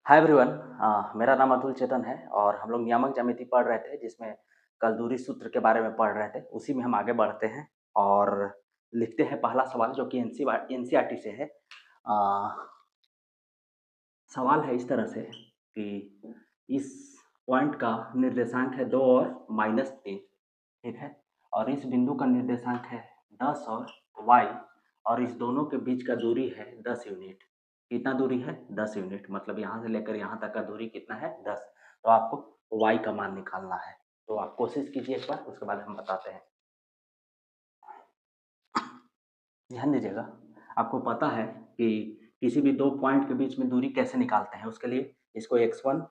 Hi everyone. मेरा नाम अतुल चेतन है और हम लोग नियामक ज्यामिति पढ़ रहे थे जिसमें कल दूरी सूत्र के बारे में पढ़ रहे थे। उसी में हम आगे बढ़ते हैं और लिखते हैं पहला सवाल जो कि एनसीईआरटी से है। सवाल है इस तरह से कि इस पॉइंट का निर्देशांक है 2 और -3, ठीक है, और इस बिंदु का निर्देशांक है 10 और y, और इस दोनों के बीच का दूरी है 10 यूनिट। कितना दूरी है? 10 यूनिट। मतलब यहाँ से लेकर यहाँ तक का दूरी कितना है? 10। तो आपको y का मान निकालना है। तो आप कोशिश कीजिए एक बार, उसके बाद हम बताते हैं। ध्यान दीजिएगा, आपको पता है कि किसी भी दो पॉइंट के बीच में दूरी कैसे निकालते हैं। उसके लिए इसको x1,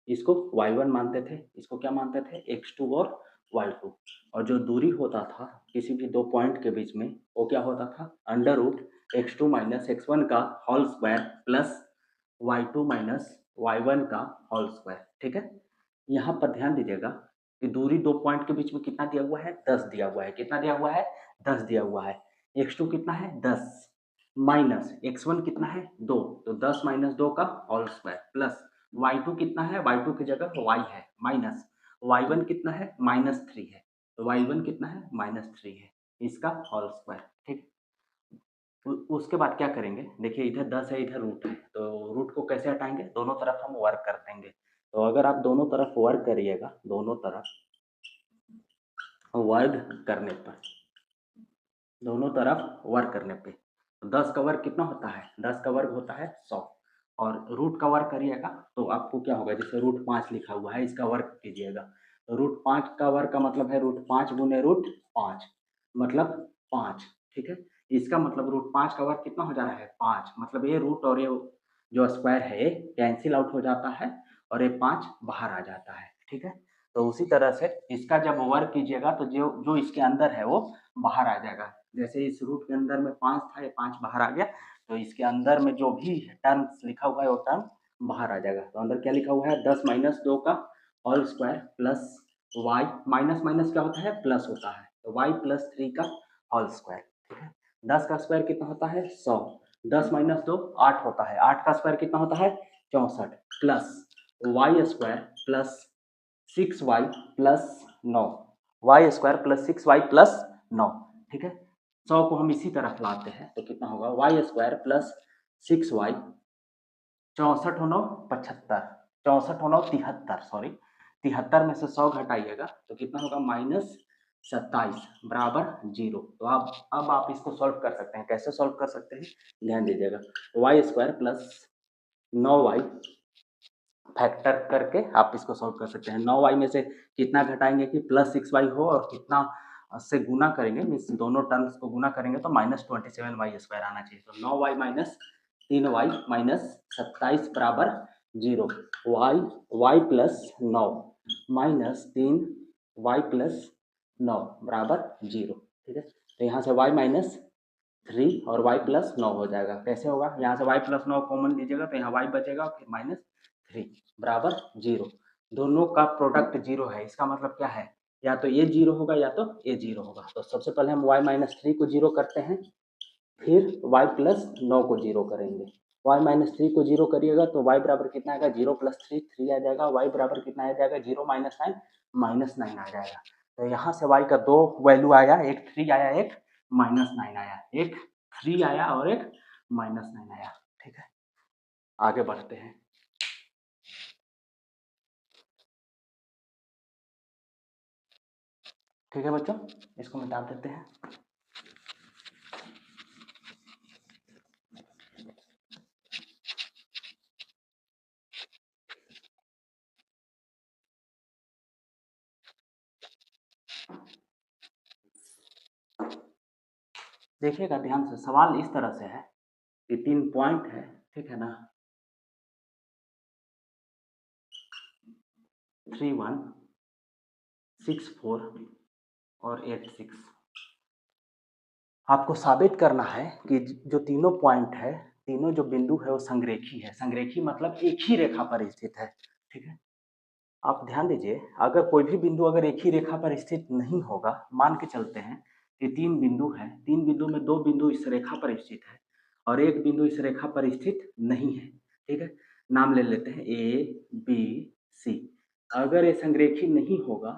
इसको y1 मानते थे, इसको क्या मानते थे? x2 और y2। और जो दूरी होता था किसी भी दो पॉइंट के बीच में, वो क्या होता था? Under root x2 minus x1 का whole square plus y2 minus y1 का होल स्क्वायर। ठीक है, यहाँ पर ध्यान दीजिएगा कि दूरी दो पॉइंट के बीच में कितना दिया हुआ है? 10 दिया हुआ है। कितना दिया हुआ है? 10 दिया हुआ है। x2 कितना है? 10 माइनस x1 कितना है? 2, तो 10 माइनस 2 का होल स्क्वायर प्लस y2 कितना है? y2 की जगह y है, माइनस y1 कितना है? -3 है। तो y1 कितना है? -3 है, इसका होल स्क्वायर। ठीक, उसके बाद क्या करेंगे? देखिए इधर 10 है, इधर रूट है, तो रूट को कैसे हटाएंगे? दोनों तरफ हम वर्क कर देंगे। तो अगर आप दोनों तरफ वर्क करिएगा, दोनों तरफ वर्ग करने पर, दोनों तरफ वर्ग करने पे, तो 10 का वर्ग कितना होता है? 10 का वर्ग होता है 100। और रूट का वर्ग करिएगा तो आपको क्या होगा? जैसे रूट 5 लिखा हुआ है, इसका वर्ग कीजिएगा तो रूट 5 का वर्ग का मतलब है रूट 5 गुने रूट 5, मतलब 5। ठीक है, इसका मतलब रूट 5 का वर्ग कितना हो जा रहा है? 5। मतलब ये रूट और ये जो स्क्वायर है ये कैंसिल आउट हो जाता है और ये 5 बाहर आ जाता है। ठीक है, तो उसी तरह से इसका जब वर्ग कीजिएगा तो जो जो इसके अंदर है वो बाहर आ जाएगा। जैसे इस रूट के अंदर में 5 था, ये 5 बाहर आ गया, तो इसके अंदर में जो भी टर्म्स लिखा हुआ है वो टर्म बाहर आ जाएगा। तो अंदर क्या लिखा हुआ है? 10 माइनस 2 का whole square plus Y, minus minus क्या होता है? प्लस होता है, तो वाई प्लस 3 का होल स्क्वायर। ठीक है, 10 का स्क्वायर कितना होता है? 100। 10 माइनस 2 8 होता है, 8 का स्क्वायर कितना होता है? 64 plus Y square plus 6y plus 9, Y square plus 6y plus 9। ठीक है, 100 को हम इसी तरफ लाते हैं तो कितना होगा? Y square plus 6y, 64 9 75, 64 9 73, sorry 73 में से 100 घटाइएगा तो कितना होगा? -27 बराबर 0। तो अब आप इसको सॉल्व कर सकते हैं। कैसे सॉल्व कर सकते हैं? ध्यान दीजिएगा, Y square plus 9y factor करके आप इसको सॉल्व कर सकते हैं। 9y में से कितना घटाएंगे कि +6y हो, और कितना से गुना करेंगे, मीन्स दोनों टर्म्स को गुना करेंगे तो -27y स्क्वायर आना चाहिए। तो 9y माइनस 3y माइनस 27 बराबर 0। y plus 9 minus 3y plus 9 बराबर 0। ठीक है, तो यहाँ से y माइनस 3 और y प्लस 9 हो जाएगा। कैसे होगा? यहाँ से y प्लस 9 कॉमन लीजिएगा तो यहाँ y बचेगा, फिर -3 बराबर 0। दोनों का प्रोडक्ट 0 है, इसका मतलब क्या है? या तो ये 0 होगा या तो ये 0 होगा। तो सबसे पहले हम y माइनस 3 को 0 करते हैं, फिर y प्लस 9 को 0 करेंगे। y माइनस 3 को 0 करिएगा तो y बराबर कितना आएगा? 0 प्लस 3 3 आ जाएगा। y बराबर कितना आ जाएगा? 0 माइनस 9 -9 आ जाएगा। तो यहाँ से y का दो वैल्यू आया, एक 3 आया, एक -9 आया, एक 3 आया और एक -9 आया। ठीक है, आगे बढ़ते हैं। ठीक है बच्चों, इसको मिटा देते हैं। देखिएगा ध्यान से, सवाल इस तरह से है कि 3 पॉइंट है, ठीक है ना, 3 1 6 4 और 8 6। आपको साबित करना है कि जो तीनों पॉइंट है, तीनों जो बिंदु है वो संरेखी है। संरेखी मतलब एक ही रेखा पर स्थित है। ठीक है, आप ध्यान दीजिए, अगर कोई भी बिंदु अगर एक ही रेखा पर स्थित नहीं होगा, मान के चलते हैं कि 3 बिंदु है, 3 बिंदु में 2 बिंदु इस रेखा पर स्थित है और एक बिंदु इस रेखा पर स्थित नहीं है। ठीक है, नाम ले लेते हैं ए बी सी। अगर ये संरेखी नहीं होगा,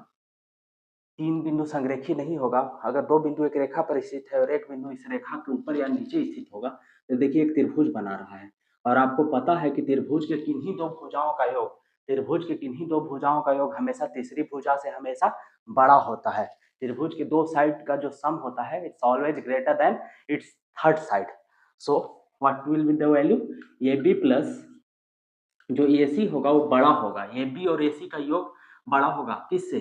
तीन बिंदु संरेखी नहीं होगा, अगर दो बिंदु एक रेखा पर स्थित है और एक बिंदु इस रेखा के ऊपर या नीचे स्थित होगा, तो देखिए एक त्रिभुज बना रहा है और आपको पता है कि त्रिभुज के किन्हीं दो भुजाओं का योग, त्रिभुज के किन्हीं दो भुजाओं का योग हमेशा तीसरी भुजा से हमेशा बड़ा होता है। त्रिभुज के दो साइड का जो सम होता है it's always greater than its third side. So what will be the value, A B plus जो ए सी होगा वो बड़ा होगा, ए बी और ए सी का योग बड़ा होगा किससे,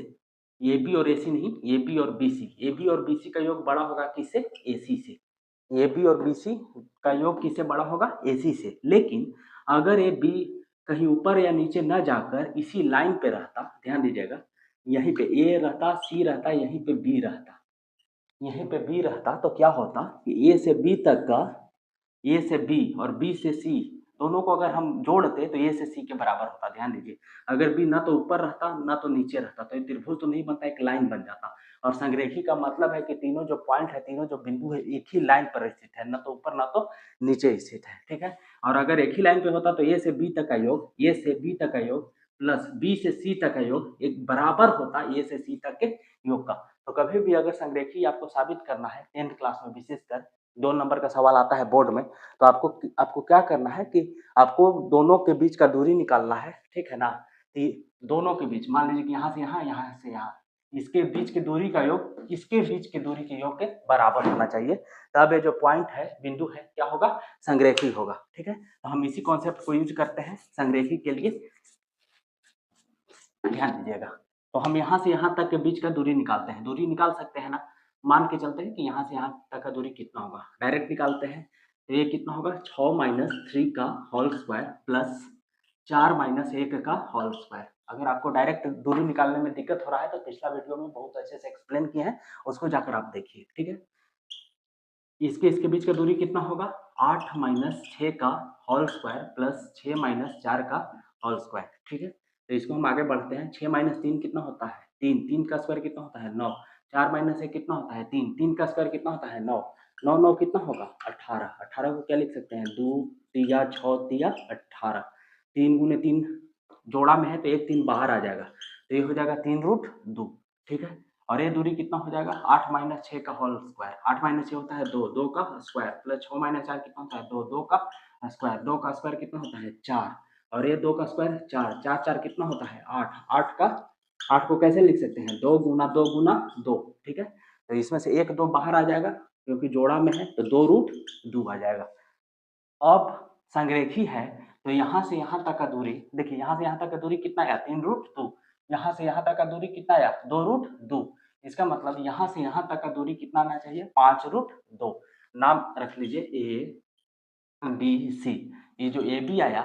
ए बी और ए सी नहीं, ए बी और बी सी, ए बी और बी सी का योग बड़ा होगा किससे, ए सी से। ए बी और बी सी का योग किससे बड़ा होगा, ए सी से। लेकिन अगर ए बी कहीं ऊपर या नीचे न जाकर इसी लाइन पे रहता, ध्यान दीजिएगा, यहीं पे ए रहता, सी रहता, यहीं पे बी रहता, यहीं पे बी रहता, तो क्या होता कि ए से बी तक का, ए से बी और बी से सी दोनों को अगर हम जोड़ते तो ए से सी के बराबर होता। ध्यान दीजिए, अगर बी ना तो ऊपर रहता ना तो नीचे रहता तो ये त्रिभुज तो नहीं बनता, एक लाइन बन जाता। और संरेखी का मतलब है कि तीनों जो पॉइंट है, तीनों जो बिंदु है एक ही लाइन पर स्थित है, ना तो ऊपर ना तो नीचे स्थित है, ठीक है। और अगर एक ही लाइन पे होता तो ए से बी तक का योग, ए से बी तक का योग प्लस बी से सी तक का योग एक बराबर होता ए से सी तक के योग का। तो कभी भी अगर संरेखी आपको साबित करना है 10th क्लास में, विशेषकर 2 नंबर का सवाल आता है बोर्ड में, तो आपको क्या करना है कि आपको दोनों के बीच का दूरी निकालना है, ठीक है ना। दोनों के बीच, मान लीजिए कि यहाँ से यहाँ, यहाँ से यहाँ, इसके बीच की दूरी का योग इसके बीच की दूरी के योग के बराबर होना चाहिए, तब ये जो पॉइंट है, बिंदु है, क्या होगा, संरेखी होगा, ठीक है। तो हम इसी कॉन्सेप्ट को यूज करते हैं संरेखी के लिए, ध्यान दीजिएगा। तो हम यहाँ से यहाँ तक के बीच का दूरी निकालते हैं, दूरी निकाल सकते हैं ना, मान के चलते हैं कि यहाँ से यहाँ तक का दूरी कितना होगा, डायरेक्ट निकालते हैं। तो ये कितना होगा, 6 - 3 का होल स्क्वायर प्लस 4 - 1 का होल स्क्वायर। अगर आपको डायरेक्ट दूरी निकालने में दिक्कत हो रहा है तो पिछला वीडियो में बहुत अच्छे से एक्सप्लेन किए हैं, उसको जाकर आप देखिए, ठीक है। इसके बीच का दूरी कितना होगा, 8 - 6 का होल स्क्वायर प्लस 6 - 4 का होल स्क्वायर, ठीक है। तो इसको हम आगे बढ़ते हैं। 6 - 3 कितना होता है, 3, 3 का स्क्वायर कितना होता है, 9, 4 - 1 कितना होता है, 3, 3 का स्क्वायर कितना होता है, 9, 9 9 कितना होगा, 18, 18 को क्या लिख सकते हैं, 2 तिया 6 तिया 18, 3 गुने 3 जोड़ा में है तो एक 3 बाहर आ जाएगा, तो ये हो जाएगा 3√2, ठीक है। और ये दूरी कितना हो जाएगा, 8 - 6 का होल स्क्वायर, 8 - 6 होता है 2, 2 का स्क्वायर प्लस 6 - 4 कितना होता है, 2, 2 का स्क्वायर, 2 का स्क्वायर कितना होता है, 4, और ये 2 का स्क्वायर 4, 4 4 कितना होता है, 8, 8 का, 8 को कैसे लिख सकते हैं, 2 गुना 2 गुना 2, ठीक है। तो इसमें से 1 2 बाहर आ जाएगा क्योंकि जोड़ा में है, तो 2√2 आ जाएगा। अब संरेखी है तो यहाँ से यहाँ तक का दूरी, देखिए यहाँ से यहाँ तक का दूरी कितना आया, 3√2, यहाँ से यहाँ तक का दूरी कितना आया, 2√2। इसका मतलब यहाँ से यहाँ तक का दूरी कितना आना चाहिए, 5√2। नाम रख लीजिए ए बी सी। ये जो ए बी आया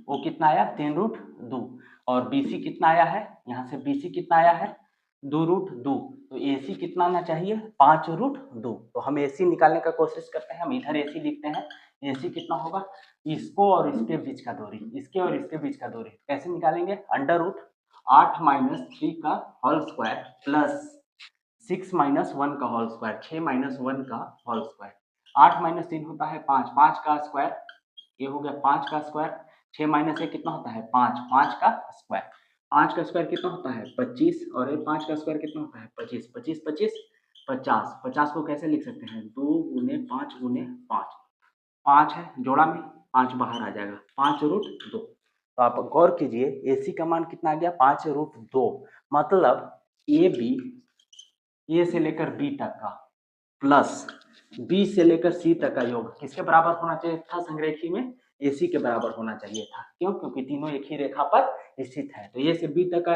वो कितना आया, 3√2, और बी सी कितना आया है, यहाँ से बी सी कितना आया है, 2√2, तो ए सी कितना आना चाहिए, 5√2। तो हम ए सी निकालने का कोशिश करते हैं, हम इधर ए सी लिखते हैं, ए सी कितना होगा, इसको और इसके बीच का दूरी, इसके और इसके बीच का दूरी कैसे निकालेंगे, √8 - 3 का होल स्क्वायर प्लस 6 - 1 का होल स्क्वायर, 6 - 1 का होल स्क्वायर, 8 - 3 होता है 5, 5 का स्क्वायर, ये हो गया 5 का स्क्वायर, 6 - 1 कितना होता है 5, 5 का स्क्वायर, 5 का स्क्वायर कितना होता है 25, और ये 5 का स्क्वायर कितना होता है 25, 25 25 50, 50 को कैसे लिख सकते हैं, 2 गुने 5 गुने 5, 5 है जोड़ा में, 5 बाहर आ जाएगा, 5√2। तो आप गौर कीजिए ए सी का मान कितना आ गया, 5√2। मतलब ए बी, ए से लेकर बी तक का प्लस बी से लेकर सी तक का योग किसके बराबर होना चाहिए था, संरेखी में ए सी के बराबर होना चाहिए था। क्यों, क्योंकि तीनों एक ही रेखा पर स्थित है। तो ए से बी तक का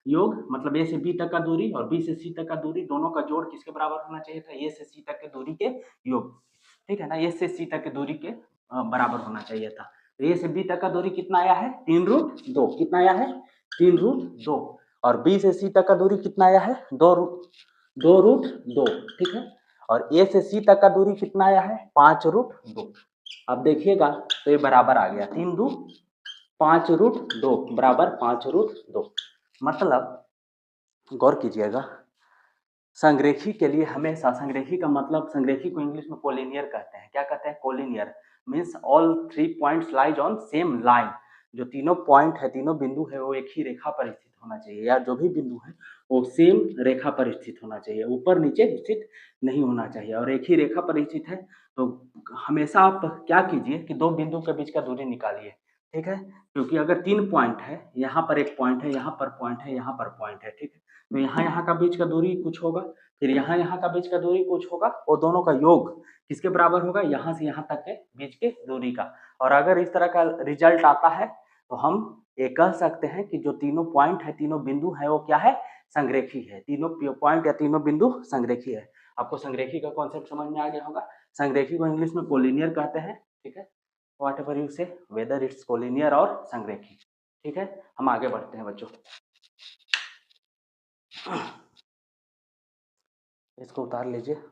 योग मतलब ए से बी तक का दूरी और बी से सी तक का दूरी दोनों का जोड़ किसके बराबर होना चाहिए था, ए से सी तक के दूरी के योग, ठीक है ना, ए से सी तक के दूरी के बराबर होना चाहिए था। तो ए से बी तक का दूरी कितना आया है, 3√2, कितना आया है, 3√2, और बी से सी तक का दूरी कितना आया है, 2√2, ठीक है। और ए से सी तक का दूरी कितना आया है, 5√2। अब देखिएगा तो ये बराबर आ गया, 3 2 5√2 बराबर 5√2। मतलब गौर कीजिएगा, संरेखी के लिए हमेशा, संरेखी का मतलब, संरेखी को इंग्लिश में कोलिनियर कहते हैं, क्या कहते हैं, collinear means all 3 points lies on same line. जो तीनों पॉइंट है, तीनों बिंदु है, वो एक ही रेखा पर स्थित होना चाहिए, या जो भी बिंदु है वो सेम रेखा पर स्थित होना चाहिए, ऊपर नीचे स्थित नहीं होना चाहिए। और एक ही रेखा पर स्थित है तो हमेशा आप क्या कीजिए कि दो बिंदु के बीच का दूरी निकालिए, ठीक है। क्योंकि अगर 3 पॉइंट है, यहाँ पर एक पॉइंट है, यहाँ पर पॉइंट है, यहाँ पर पॉइंट है, ठीक है, तो यहाँ का बीच का दूरी कुछ होगा, फिर यहाँ का बीच का दूरी कुछ होगा, वो दोनों का योग किसके बराबर होगा, यहाँ से यहाँ तक के बीच के दूरी का। और अगर इस तरह का रिजल्ट आता है तो हम ये कह सकते हैं कि जो तीनों पॉइंट है, तीनों बिंदु है, वो क्या है, संरेखी है। तीनों पॉइंट या तीनों बिंदु संरेखी है। आपको संरेखी का कॉन्सेप्ट समझ में आ गया होगा। संरेखी को इंग्लिश में कोलिनियर कहते हैं, ठीक है, वॉट एवर यू से, वेदर इट्स कोलिनियर और संरेखी, ठीक है। हम आगे बढ़ते हैं बच्चों, इसको उतार लीजिए।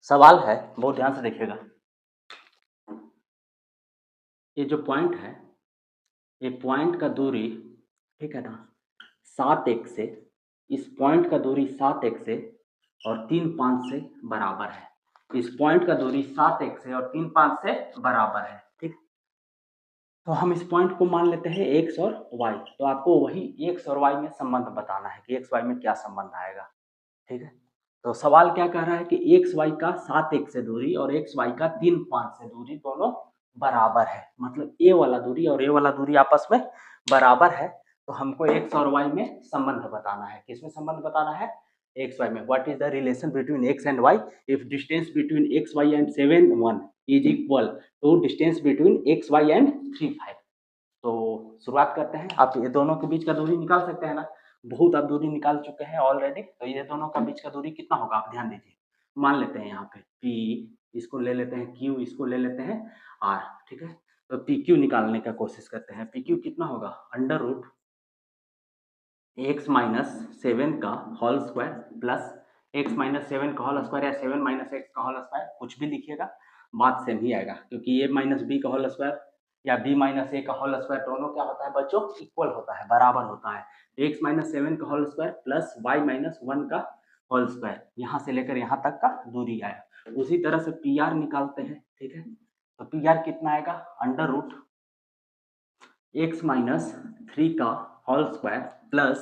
सवाल है, बहुत ध्यान से देखिएगा। ये जो पॉइंट है, ये पॉइंट का दूरी, ठीक है ना, 7 से, इस पॉइंट का दूरी 7 से और 3 5 से बराबर है। इस पॉइंट का दूरी 7 से और 3 5 से बराबर है, ठीक। तो हम इस पॉइंट को मान लेते हैं एक्स और वाई। तो आपको वही एक्स और वाई में संबंध बताना है कि एक्स वाई में क्या संबंध आएगा, ठीक है। तो सवाल क्या कह रहा है कि एक्स वाई का 7 से दूरी और एक्स वाई का 3 5 से दूरी दोनों बराबर है, मतलब ए वाला दूरी और ए वाला दूरी आपस में बराबर है। तो हमको एक्स और वाई में संबंध बताना है। किसमें संबंध बताना है, एक्स वाई में। What is the relation between X and Y if distance between X Y and 7 1 is equal to distance between X Y and 3 5। तो शुरुआत करते हैं। आप ये दोनों के बीच का दूरी निकाल सकते हैं ना, बहुत आप दूरी निकाल चुके हैं ऑलरेडी। तो ये दोनों का बीच का दूरी कितना होगा, आप ध्यान दीजिए। मान लेते हैं यहाँ पे P, इसको ले लेते हैं Q, इसको ले लेते हैं R, ठीक है। तो PQ निकालने का कोशिश करते हैं। PQ कितना होगा, अंडर रूट x माइनस 7 का whole square plus x minus 7 का होल स्क्वायर या 7 माइनस एक्स का होल स्क्वायर, कुछ भी लिखिएगा, बात सेम ही आएगा। क्योंकि a माइनस बी का होल स्क्वायर या b माइनस ए का होल स्क्वायर दोनों क्या होता है बच्चों, इक्वल होता है, बराबर होता है। x माइनस 7 का whole square plus y minus 1 का होल स्क्वायर, यहाँ से लेकर यहाँ तक का दूरी आया। उसी तरह से पी आर निकालते हैं, ठीक है। तो पी आर कितना आएगा, अंडर रूट x माइनस 3 का whole square plus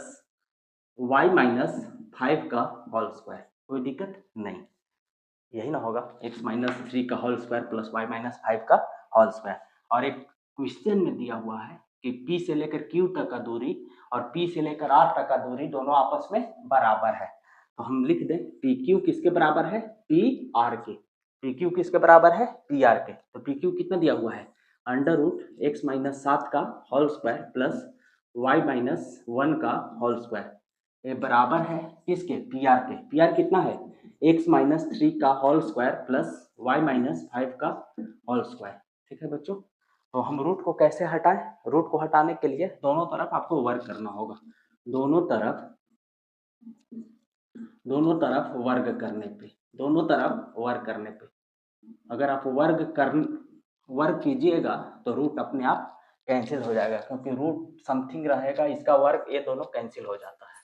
y minus 5 का होल स्क्वायर। कोई दिक्कत नहीं, यही ना होगा, x माइनस 3 का whole square plus y minus 5 का होल स्क्वायर। और एक क्वेश्चन में दिया हुआ है कि P से लेकर Q तक का दूरी और P से लेकर R तक का दूरी दोनों आपस में बराबर है। तो हम लिख दें PQ किसके बराबर है, PR के। PQ किसके बराबर है, PR के। तो PQ कितना दिया हुआ है, अंडर रूट x माइनस 7 का whole square plus y minus 1 का होल स्क्वायर, ये बराबर है किसके, PR के। PR कितना है, x माइनस 3 का whole square plus y minus 5 का होल स्क्वायर, ठीक है बच्चों। तो हम रूट को कैसे हटाएं, रूट को हटाने के लिए दोनों तरफ आपको वर्ग करना होगा। दोनों तरफ वर्ग करने पे, दोनों तरफ वर्ग करने पे अगर आप वर्ग कीजिएगा तो रूट अपने आप कैंसिल हो जाएगा, क्योंकि रूट समथिंग रहेगा, इसका वर्ग, ये दोनों कैंसिल हो जाता है,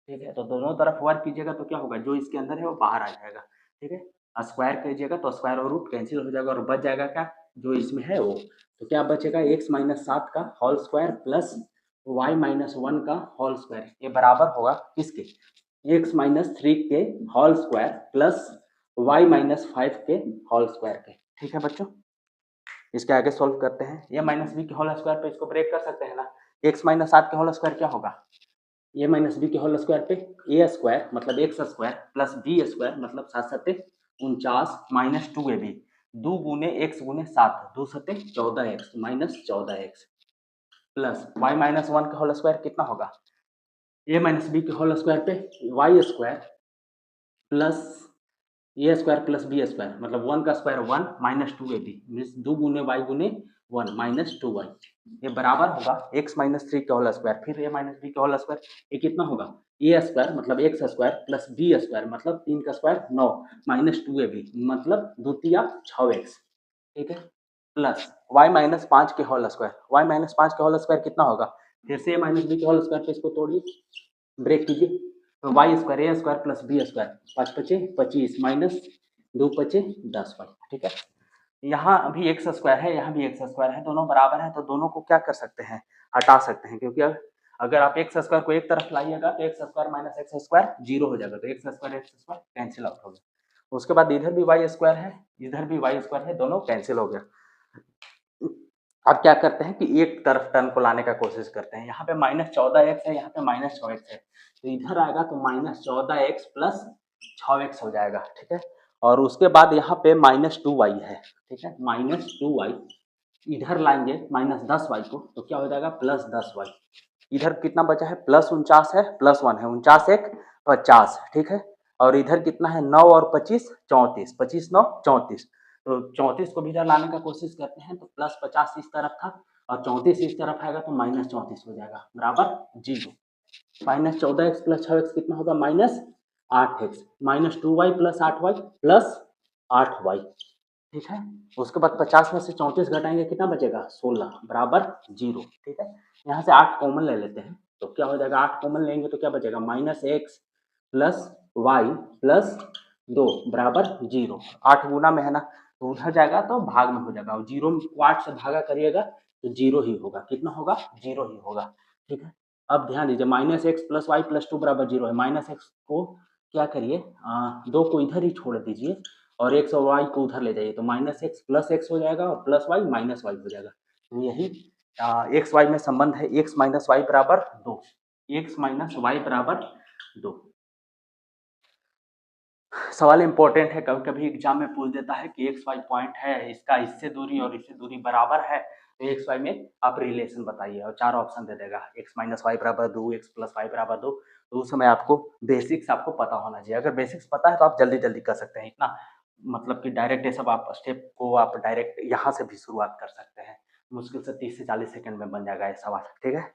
ठीक है। तो दोनों तरफ वर्क कीजिएगा तो क्या होगा, जो इसके अंदर है वो बाहर आ जाएगा, ठीक है। स्क्वायर कीजिएगा तो स्क्वायर और रूट कैंसिल हो जाएगा और बच जाएगा क्या, जो इसमें है वो। तो क्या बचेगा, x माइनस 7 का whole square plus y minus 1 का होल स्क्वायर, ये बराबर होगा किसके, x माइनस 3 के whole square plus y minus 5 के होल स्क्वायर के, ठीक है बच्चों। इसके आगे सोल्व करते हैं। ये माइनस बी के होल स्क्वायर पे इसको ब्रेक कर सकते हैं ना, x माइनस 7 के होल स्क्वायर क्या होगा, ए माइनस बी के होल स्क्वायर पे ए स्क्वायर मतलब X square plus B square मतलब 7 × 7 = 49 माइनस 2ab, 2 गुने एक्स गुने 7, 2 7 14x minus 14x plus y minus 1 का होल स्क्वायर कितना होगा, ए माइनस बी के होल स्क्वायर पे y स्क्वायर प्लस ए स्क्वायर प्लस बी स्क्वायर मतलब 1 का स्क्वायर 1 माइनस 2ab मीन्स 2 गुने y गुने 1 माइनस 2y, ये बराबर होगा x माइनस 3 का होल स्क्वायर फिर a माइनस बी का होल स्क्वायर, ये कितना होगा, ए स्क्वायर मतलब X square plus B square मतलब 3 का स्क्वायर 9 माइनस 2ab मतलब 2 × 6x, ठीक है, प्लस y माइनस 5 के होल स्क्वायर, y माइनस 5 के होल स्क्वायर कितना होगा, फिर से माइनस बी के होल स्क्वायर पे इसको तोड़िए, ब्रेक कीजिए, तो वाई स्क्वायर ए स्क्वायर प्लस बी स्क्वायर, 5 पचे 25 माइनस 2 पचे 10 वाई। ठीक है, यहाँ भी एक्स स्क्वायर है, यहाँ भी एक्स स्क्वायर है, दोनों बराबर है, तो दोनों को क्या कर सकते हैं, हटा सकते हैं, क्योंकि अगर आप एक्स स्क्वायर को एक तरफ लाइएगा तो x square minus x square 0 हो जाएगा, तो एक्स स्क्वायर कैंसिल आउट हो गया। उसके बाद इधर भी वाई स्क्वायर है, इधर भी वाई स्क्वायर है, दोनों कैंसिल हो गया। अब क्या करते हैं कि एक तरफ टर्म को लाने का कोशिश करते हैं, यहाँ पे -14x है, यहाँ पे -6x है, तो इधर आएगा तो -14x प्लस 6x हो जाएगा। ठीक है, और उसके बाद यहाँ पे -2y है। ठीक है, -2y इधर लाएंगे -10y को, तो क्या हो जाएगा +10y। इधर कितना बचा है, +49 है, +1 है, 49 एक 50। ठीक है, और इधर कितना है 9 और 25 34, 25 9 34, तो 34 को भी इधर लाने का कोशिश करते हैं, तो +50 इस तरफ था और 34 इस तरफ आएगा, तो -34 हो जाएगा बराबर 0। -14x प्लस 6x कितना होगा, -8x, -2y plus 8y plus 8y। ठीक है, उसके बाद 50 में से 34 घटाएंगे, कितना बचेगा 16 बराबर 0। ठीक है, यहाँ से 8 कॉमन ले लेते हैं, तो क्या हो जाएगा, 8 कॉमन लेंगे तो क्या बचेगा, -x प्लस वाई प्लस 2 बराबर 0। 8 गुना में है ना, तो उधर जाएगा तो भाग में हो जाएगा, और 0 को 8 से भागा करिएगा तो 0 ही होगा, कितना होगा 0 ही होगा। ठीक है, अब ध्यान दीजिए, -x प्लस वाई प्लस 2 बराबर 0 है, -x को क्या करिए, 2 को इधर ही छोड़ दीजिए और x और y को उधर ले जाइए, तो -x प्लस x हो जाएगा और प्लस y माइनस y हो जाएगा। तो यही एक्स वाई में संबंध है, x माइनस वाई बराबर 2, x माइनस वाई बराबर 2। सवाल इंपॉर्टेंट है, कभी कभी एग्जाम में पूछ देता है कि एक्स वाई पॉइंट है, इसका इससे दूरी और इससे दूरी बराबर है, तो एक्स वाई में आप रिलेशन बताइए, और 4 ऑप्शन दे देगा, एक्स माइनस वाई बराबर 2, एक्स प्लस वाई बराबर 2। तो उस समय आपको बेसिक्स आपको पता होना चाहिए, अगर बेसिक्स पता है तो आप जल्दी जल्दी कर सकते हैं, इतना मतलब कि डायरेक्ट ये सब आप स्टेप को आप डायरेक्ट यहाँ से भी शुरुआत कर सकते हैं, मुश्किल से 30 से 40 सेकंड में बन जाएगा ये सवाल। ठीक है,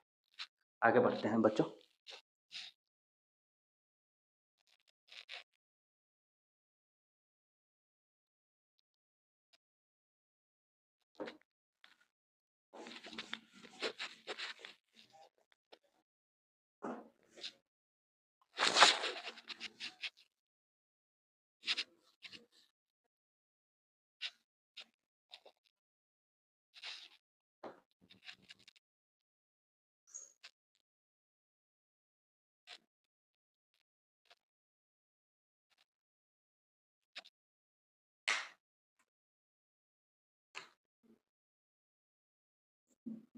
आगे बढ़ते हैं बच्चों।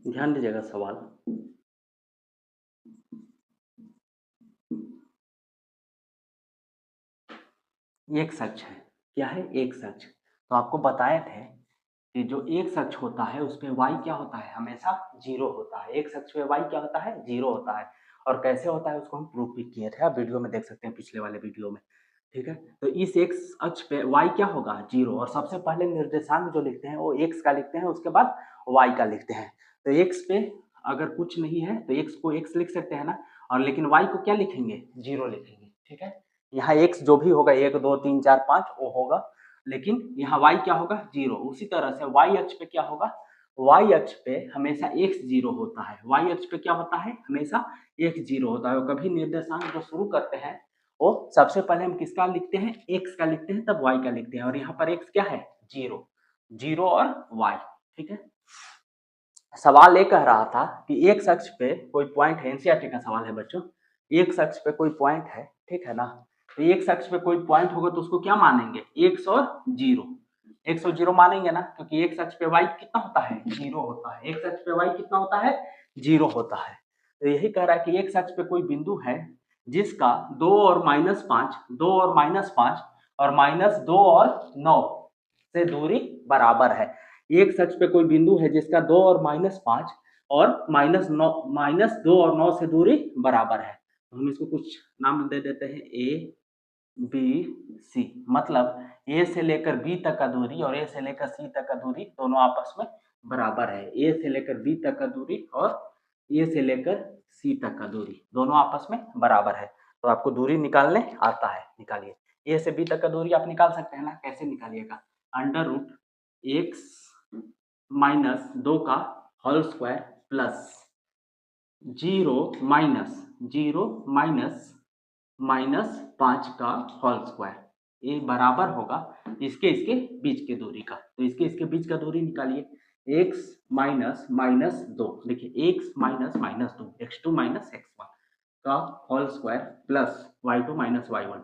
ध्यान दीजिएगा सवाल, एक सच है, क्या है एक सच, तो आपको बताए थे कि जो एक सच होता है उस पे y क्या होता है, हमेशा 0 होता है, एक सच पे y क्या होता है 0 होता है, और कैसे होता है उसको हम प्रूफ भी किए थे, आप वीडियो में देख सकते हैं पिछले वाले वीडियो में। ठीक है, तो इस x अक्ष पे y क्या होगा 0, और सबसे पहले निर्देशांक जो लिखते हैं वो x का लिखते हैं, उसके बाद y का लिखते हैं, तो x पे अगर कुछ नहीं है तो x को x लिख सकते हैं ना, और लेकिन y को क्या लिखेंगे 0 लिखेंगे। ठीक है, यहाँ x जो भी होगा 1 2 3 4 5 वो होगा, लेकिन यहाँ y क्या होगा 0। उसी तरह से y अक्ष पे क्या होगा, y अक्ष पे हमेशा x 0 होता है, y अक्ष पे क्या होता है हमेशा x 0 होता है, और कभी निर्देशांक जो शुरू करते हैं वो सबसे पहले हम किसका लिखते हैं, x का लिखते हैं, तब y का लिखते हैं, और यहाँ पर x क्या है 0, 0 और y। ठीक है, सवाल ये कह रहा था कि एक अक्ष पे कोई पॉइंट है, एनसीईआरटी का सवाल है बच्चों, एक अक्ष पे कोई पॉइंट है, ठीक है ना, तो एक अक्ष पे कोई पॉइंट होगा तो उसको क्या मानेंगे, x और 0, x और 0 मानेंगे ना, क्योंकि एक अक्ष पे y कितना होता है 0 होता है, एक अक्ष पे y कितना होता है 0 होता है। तो यही कह रहा है कि एक अक्ष पे कोई बिंदु है जिसका 2 और -5, 2 और -5 और -2 और 9 से दूरी बराबर है, एक सच पे कोई बिंदु है जिसका 2 और -5 और -2 और 9 से दूरी बराबर है, तो हम इसको कुछ नाम दे देते हैं ए बी सी, मतलब ए से लेकर बी तक का दूरी और ए से लेकर सी तक का दूरी दोनों आपस में बराबर है, ए से लेकर बी तक का दूरी और ए से लेकर सी तक का दूरी दोनों आपस में बराबर है। तो आपको दूरी निकालने आता है, निकालिए, ए से बी तक का दूरी आप निकाल सकते हैं ना, कैसे निकालिएगा, √x -2 का whole square plus zero minus minus 5 का होल स्क्वायर, ये बराबर होगा इसके इसके बीच की दूरी का। तो इसके इसके बीच का दूरी निकालिए, x माइनस माइनस 2, देखिए x minus minus 2, x2 minus x1 का whole square plus y2 minus y1,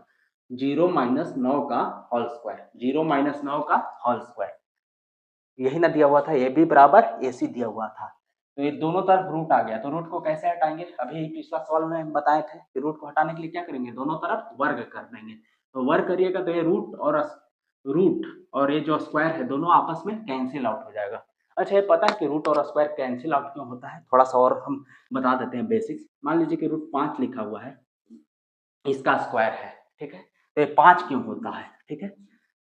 0 minus 9 का होल स्क्वायर, 0 माइनस 9 का होल स्क्वायर, यही ना दिया हुआ था, ए बी बराबर ए सी दिया हुआ था। तो ये दोनों तरफ रूट आ गया, तो रूट को कैसे हटाएंगे, अभी पिछला सवाल में बताए थे कि रूट को हटाने के लिए क्या करेंगे, दोनों तरफ वर्ग कर देंगे। तो वर्ग करिएगा तो ये रूट और ये जो स्क्वायर है दोनों आपस में कैंसिल आउट हो जाएगा। अच्छा, ये पता है कि रूट और स्क्वायर कैंसिल आउट क्यों होता है, थोड़ा सा और हम बता देते हैं बेसिक्स। मान लीजिए कि रूट 5 लिखा हुआ है, इसका स्क्वायर है, ठीक है, तो ये 5 क्यों होता है, ठीक है,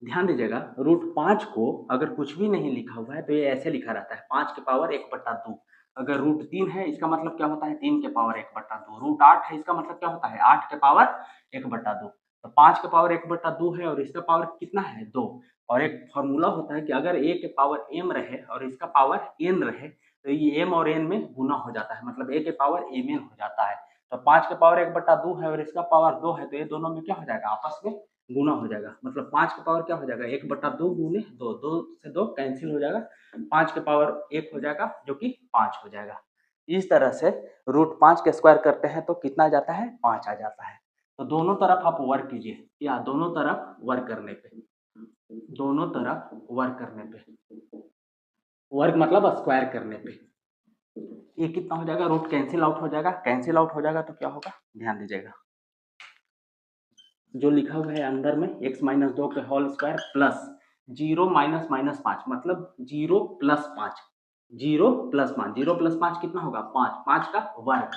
ध्यान दीजिएगा। रूट 5 को अगर कुछ भी नहीं लिखा हुआ है तो ये ऐसे लिखा रहता है, 5 के पावर 1/2। अगर रूट 3 है इसका मतलब क्या होता है, 3 के पावर 1/2। रूट 8 है इसका मतलब क्या होता है, 8 के पावर 1/2। तो 5 के पावर 1/2 है और इसका पावर कितना है, 2। और एक फॉर्मूला होता है कि अगर a के पावर m रहे और इसका पावर n रहे तो ये m और n में गुना हो जाता है, मतलब a के पावर mn हो जाता है। तो 5 के पावर 1/2 है और इसका पावर 2 है, तो ये दोनों में क्या हो जाएगा, आपस में गुना हो जाएगा। मतलब 5 का पावर क्या हो जाएगा, 1/2 गुने 2, 2 से 2 कैंसिल हो जाएगा, 5 के पावर 1 हो जाएगा जो कि 5 हो जाएगा। इस तरह से रूट 5 के स्क्वायर करते हैं तो कितना आ जाता है, 5 आ जाता है। तो दोनों तरफ आप वर्क कीजिए, या दोनों तरफ वर्क करने पे, दोनों तरफ वर्क करने पे, वर्क मतलब स्क्वायर करने पे ये कितना हो जाएगा, रूट कैंसिल आउट हो जाएगा। कैंसिल आउट हो जाएगा तो क्या होगा, ध्यान दीजिएगा, जो लिखा हुआ है अंदर में x माइनस 2 के whole square plus 0 minus minus 5, मतलब 0 प्लस 5, 0 प्लस 5, 0 प्लस 5 कितना होगा, 5, 5 का वर्ग।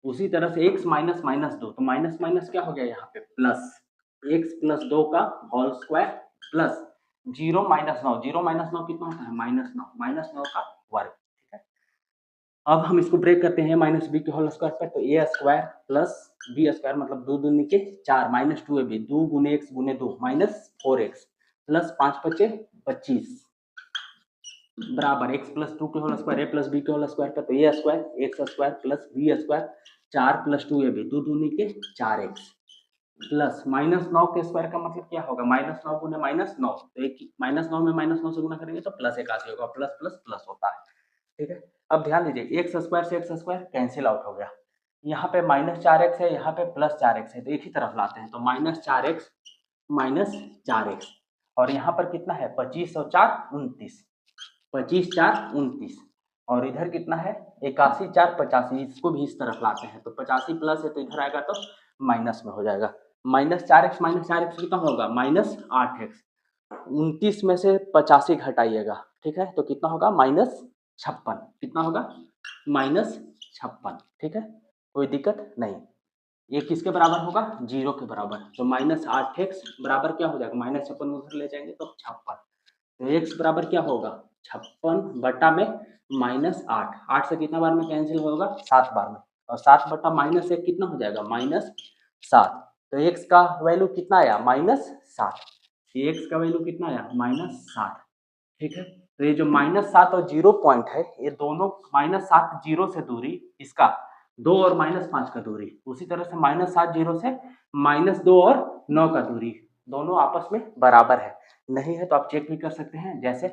उसी तरह से x माइनस माइनस 2, तो माइनस माइनस क्या हो गया यहाँ पे प्लस, x प्लस 2 का whole square plus 0 minus 9, 0 minus 9 कितना होता है, -9, -9 का वर्ग। अब हम इसको ब्रेक करते हैं माइनस बी के होल स्क्वायर पर, तो A square plus B square मतलब 2 दूनी के 4 माइनस 2 ए बी, 2 गुने x गुने 2 माइनस 4x प्लस 5 बचे 25 बराबर x प्लस 2 के whole square A plus B के होल स्क्वायर पर, तो A square X square plus B square 4 plus 2 A B, 2 दूनी के 4x प्लस -9 के स्क्वायर का मतलब क्या होगा, -9 गुने -9, तो एक -9 में -9 से गुना करेंगे तो प्लस 81 होगा, प्लस प्लस प्लस होता है, ठीक है। अब ध्यान दीजिए, एक्स स्क्वायर से एक्स स्क्वायर कैंसिल आउट हो गया, यहाँ पे -4x है, यहाँ पे +4x है, तो एक ही तरफ लाते हैं, तो -4x -4x, और यहाँ पर कितना है, 25 और 4 29, 25 4 29, और इधर कितना है 81 4 85, इसको भी इस तरफ लाते हैं, तो 85 प्लस है तो इधर आएगा तो माइनस में हो जाएगा, -4x कितना होगा, -8x, 29 में से 85 घटाइएगा, ठीक है, तो कितना होगा, -56, कितना होगा, -56, ठीक है, कोई दिक्कत नहीं। ये किसके बराबर होगा, 0 के बराबर, तो -8x बराबर क्या हो जाएगा, -56 उधर ले जाएंगे तो 56, तो x बराबर क्या होगा, 56 बटा में -8, 8 से कितना बार में कैंसिल होगा, 7 बार में, और 7 बटा -1 कितना हो जाएगा, -7, तो x का वैल्यू कितना आया, -7, x का वैल्यू कितना आया, -7, ठीक है। तो ये जो -7 और 0 पॉइंट है, ये दोनों -7 0 से दूरी, इसका 2 और -5 का दूरी, उसी तरह से -7 0 से -2 और 9 का दूरी, दोनों आपस में बराबर है। नहीं है तो आप चेक भी कर सकते हैं, जैसे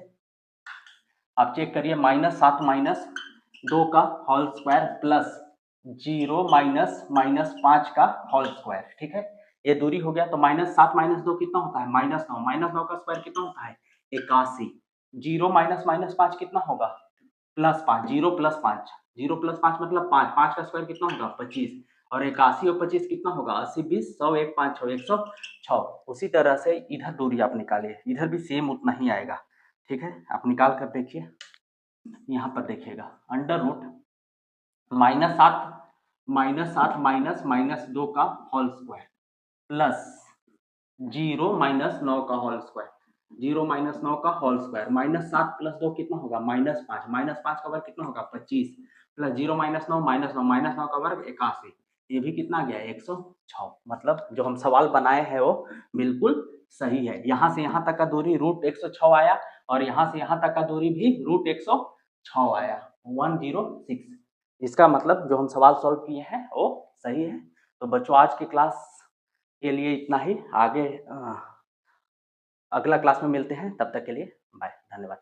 आप चेक करिए, -7 -2 का होल स्क्वायर प्लस 0 -5 का होल स्क्वायर, ठीक है, ये दूरी हो गया, तो -7 -2 कितना होता है, -9, -9 का स्क्वायर कितना होता है, 81, 0 -5 कितना होगा, +5, 0 + 5, 0 + 5 मतलब 5, 5 का स्क्वायर कितना होगा, 25, और 81 और 25 कितना होगा, 80 20 100 1 5 6 106। उसी तरह से इधर दूरी आप निकालिए, इधर भी सेम उतना ही आएगा, ठीक है, आप निकाल कर देखिए, यहाँ पर देखिएगा, अंडर रूट -7 -2 का होल स्क्वायर प्लस 0 -9 का होल स्क्वायर, 0 -9 का होल स्क्वायर, -7 + 2 कितना होगा, -5, -5 का वर्ग कितना होगा, 25, प्लस 0 -9 -9 का वर्ग 81, ये भी कितना गया, 106, मतलब जो हम सवाल बनाए हैं वो बिल्कुल सही है। यहाँ से यहाँ तक का दूरी रूट 106 आया, और यहाँ से यहाँ तक का दूरी भी रूट 106 आया, 106। इसका मतलब जो हम सवाल सॉल्व किए हैं वो सही है। तो बच्चों आज की क्लास के लिए इतना ही। आगे अगला क्लास में मिलते हैं, तब तक के लिए बाय, धन्यवाद।